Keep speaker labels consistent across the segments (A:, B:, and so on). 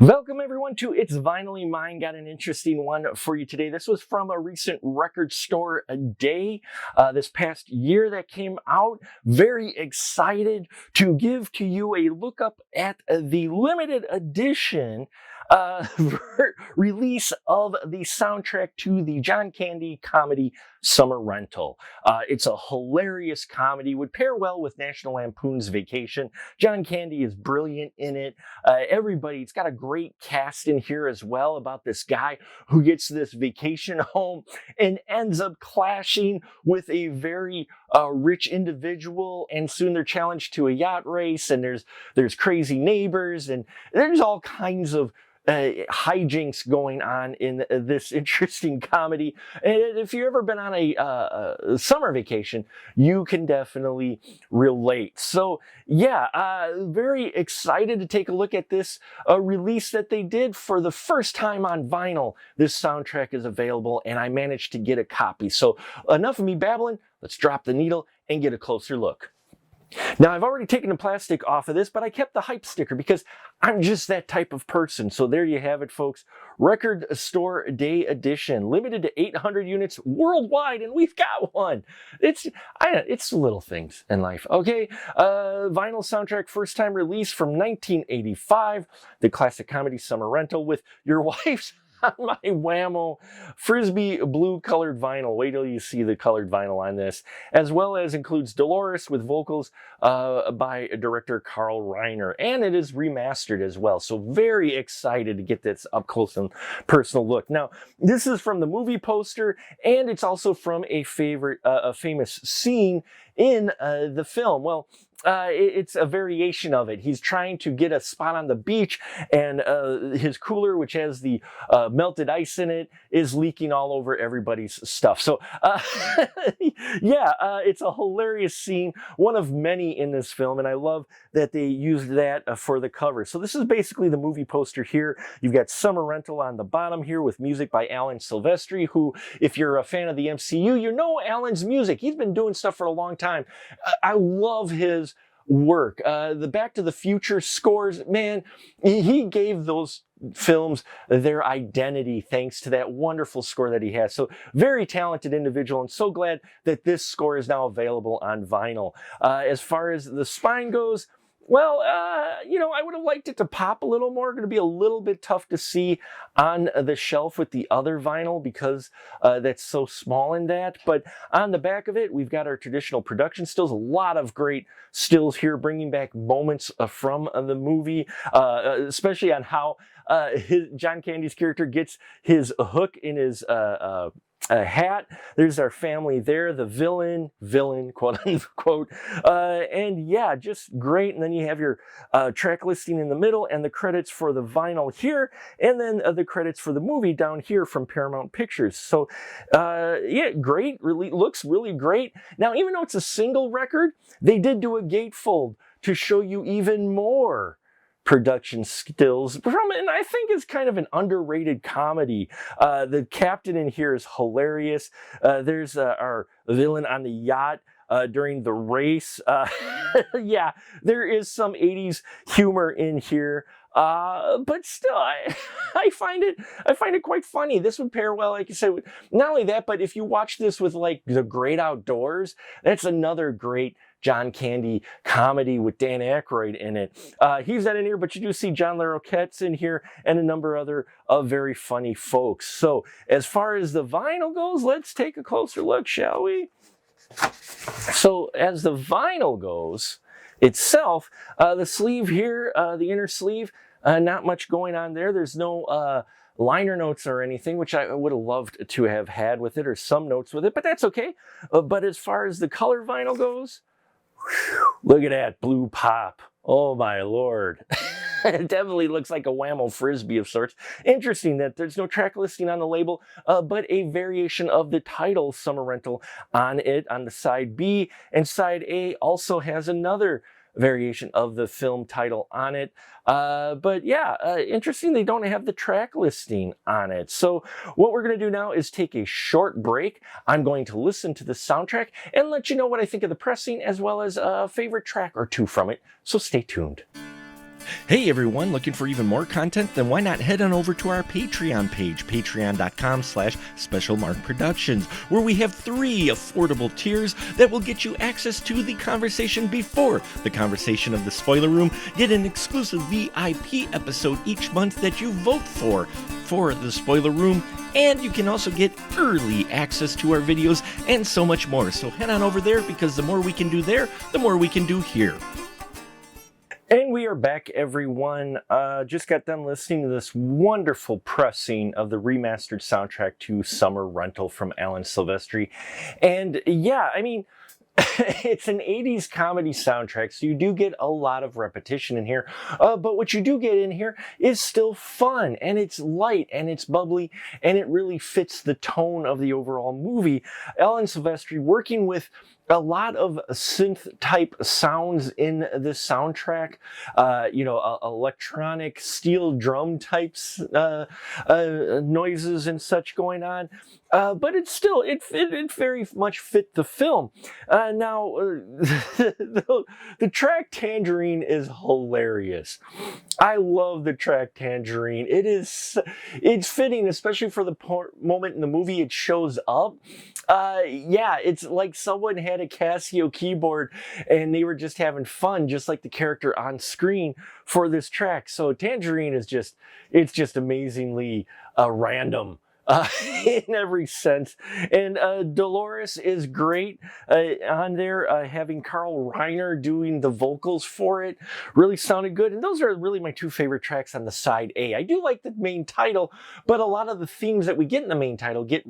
A: Welcome everyone to It's Vinylly Mine. Got an interesting one for you today. This was from a recent Record Store Day this past year that came out. Very excited to give to you a look up at the limited edition release of the soundtrack to the John Candy comedy Summer Rental. It's a hilarious comedy, would pair well with National Lampoon's Vacation. John Candy is brilliant in it. It's got a great cast in here as well about this guy who gets this vacation home and ends up clashing with a very rich individual, and soon they're challenged to a yacht race, and there's crazy neighbors, and there's all kinds of hijinks going on in this interesting comedy. And if you've ever been on a summer vacation, you can definitely relate. So yeah, very excited to take a look at this release that they did for the first time on vinyl. This soundtrack is available and I managed to get a copy. So enough of me babbling, let's drop the needle and get a closer look. Now, I've already taken the plastic off of this, but I kept the hype sticker because I'm just that type of person. So there you have it, folks. Record Store Day Edition, limited to 800 units worldwide, and we've got one. It's little things in life, okay? Vinyl soundtrack, first time release from 1985, the classic comedy Summer Rental with your wife's on my Wham-O Frisbee blue colored vinyl. Wait till you see the colored vinyl on this, as well as includes Dolores with vocals by director Carl Reiner, and it is remastered as well. So very excited to get this up close and personal look. Now, this is from the movie poster, and it's also from a famous scene in the film. Well, it's a variation of it. He's trying to get a spot on the beach, and his cooler, which has the melted ice in it, is leaking all over everybody's stuff. So yeah, it's a hilarious scene, one of many in this film, and I love that they used that for the cover. So this is basically the movie poster here. You've got Summer Rental on the bottom here with music by Alan Silvestri, who, if you're a fan of the MCU, you know Alan's music. He's been doing stuff for a long time. I love his work. The Back to the Future scores, man, he gave those films their identity thanks to that wonderful score that he has. So very talented individual, and so glad that this score is now available on vinyl. As far as the spine goes, well, I would have liked it to pop a little more. Going to be a little bit tough to see on the shelf with the other vinyl because that's so small in that. But on the back of it, we've got our traditional production stills. A lot of great stills here, bringing back moments from the movie, especially on how John Candy's character gets his hook in his a hat. There's our family there, the villain, quote unquote. And yeah, just great. And then you have your track listing in the middle and the credits for the vinyl here, and then the credits for the movie down here from Paramount Pictures. So yeah, great. Really looks really great. Now, even though it's a single record, they did do a gatefold to show you even more production stills from, and I think it's kind of an underrated comedy. The captain in here is hilarious. There's our villain on the yacht during the race. Yeah, there is some 80s humor in here. But still, I find it quite funny. This would pair well, like you said, with, not only that, but if you watch this with like The Great Outdoors, that's another great John Candy comedy with Dan Aykroyd in it. He's not in here, but you do see John Larroquette's in here and a number of other very funny folks. So as far as the vinyl goes, let's take a closer look, shall we? So as the vinyl goes itself, the sleeve here, the inner sleeve, not much going on there. There's no liner notes or anything, which I would have loved to have had with it, or some notes with it, but that's okay. But as far as the color vinyl goes, look at that blue pop. Oh my Lord. It definitely looks like a Wham-O Frisbee of sorts. Interesting that there's no track listing on the label, but a variation of the title Summer Rental on it on the side B, and side A also has another variation of the film title on it. But yeah, interesting they don't have the track listing on it. So what we're going to do now is take a short break. I'm going to listen to the soundtrack and let you know what I think of the pressing, as well as a favorite track or two from it. So stay tuned. Hey everyone, looking for even more content? Then why not head on over to our Patreon page, patreon.com/specialmarkproductions, where we have 3 affordable tiers that will get you access to the conversation before the conversation of the spoiler room, get an exclusive VIP episode each month that you vote for the spoiler room, and you can also get early access to our videos and so much more. So head on over there, because the more we can do there, the more we can do here. And we are back, everyone. Just got done listening to this wonderful pressing of the remastered soundtrack to Summer Rental from Alan Silvestri. And yeah, I mean, it's an 80s comedy soundtrack, so you do get a lot of repetition in here. But what you do get in here is still fun, and it's light, and it's bubbly, and it really fits the tone of the overall movie. Alan Silvestri working with a lot of synth type sounds in this soundtrack, electronic steel drum types, noises and such going on. But it's still, it very much fit the film. Now, the track Tangerine is hilarious. I love the track Tangerine. It's fitting, especially for the moment in the movie it shows up. Yeah, it's like someone had a Casio keyboard and they were just having fun, just like the character on screen for this track. So Tangerine is it's just amazingly random. In every sense. And Dolores is great on there, having Carl Reiner doing the vocals for it. Really sounded good. And those are really my 2 favorite tracks on the side A. I do like the main title, but a lot of the themes that we get in the main title get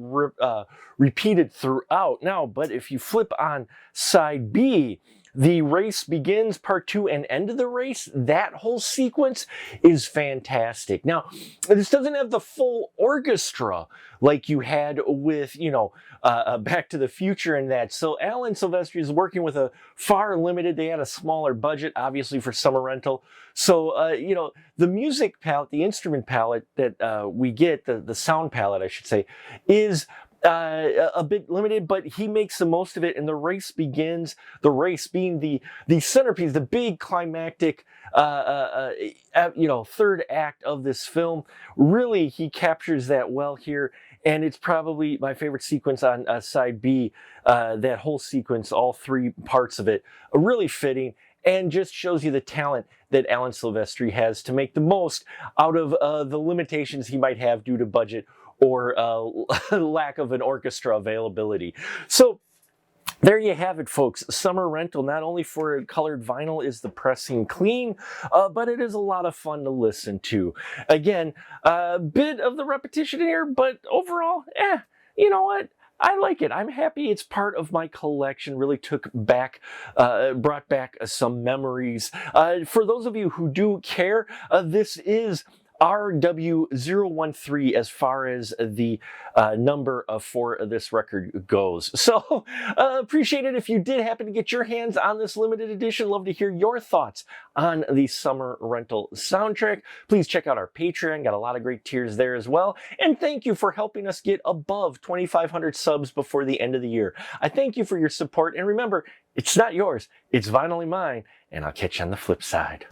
A: repeated throughout. Now, but if you flip on side B, The Race Begins, Part 2, and End of the Race, that whole sequence is fantastic. Now, this doesn't have the full orchestra like you had with, Back to the Future and that. So Alan Silvestri is working with a far limited, they had a smaller budget, obviously, for Summer Rental. So, the music palette, the instrument palette that we get, the sound palette, I should say, is a bit limited, but he makes the most of it. And The Race Begins, the race being the centerpiece, the big climactic, third act of this film. Really, he captures that well here. And it's probably my favorite sequence on side B. That whole sequence, all 3 parts of it, are really fitting and just shows you the talent that Alan Silvestri has to make the most out of the limitations he might have due to budget or lack of an orchestra availability. So there you have it, folks. Summer Rental, not only for colored vinyl is the pressing clean, but it is a lot of fun to listen to. Again, a bit of the repetition here, but overall, you know what? I like it. I'm happy it's part of my collection. Really brought back some memories. For those of you who do care, this is RW013 as far as the number for this record goes. So appreciate it if you did happen to get your hands on this limited edition. Love to hear your thoughts on the Summer Rental soundtrack. Please check out our Patreon. Got a lot of great tiers there as well. And thank you for helping us get above 2,500 subs before the end of the year. I thank you for your support. And remember, it's not yours. It's finally mine. And I'll catch you on the flip side.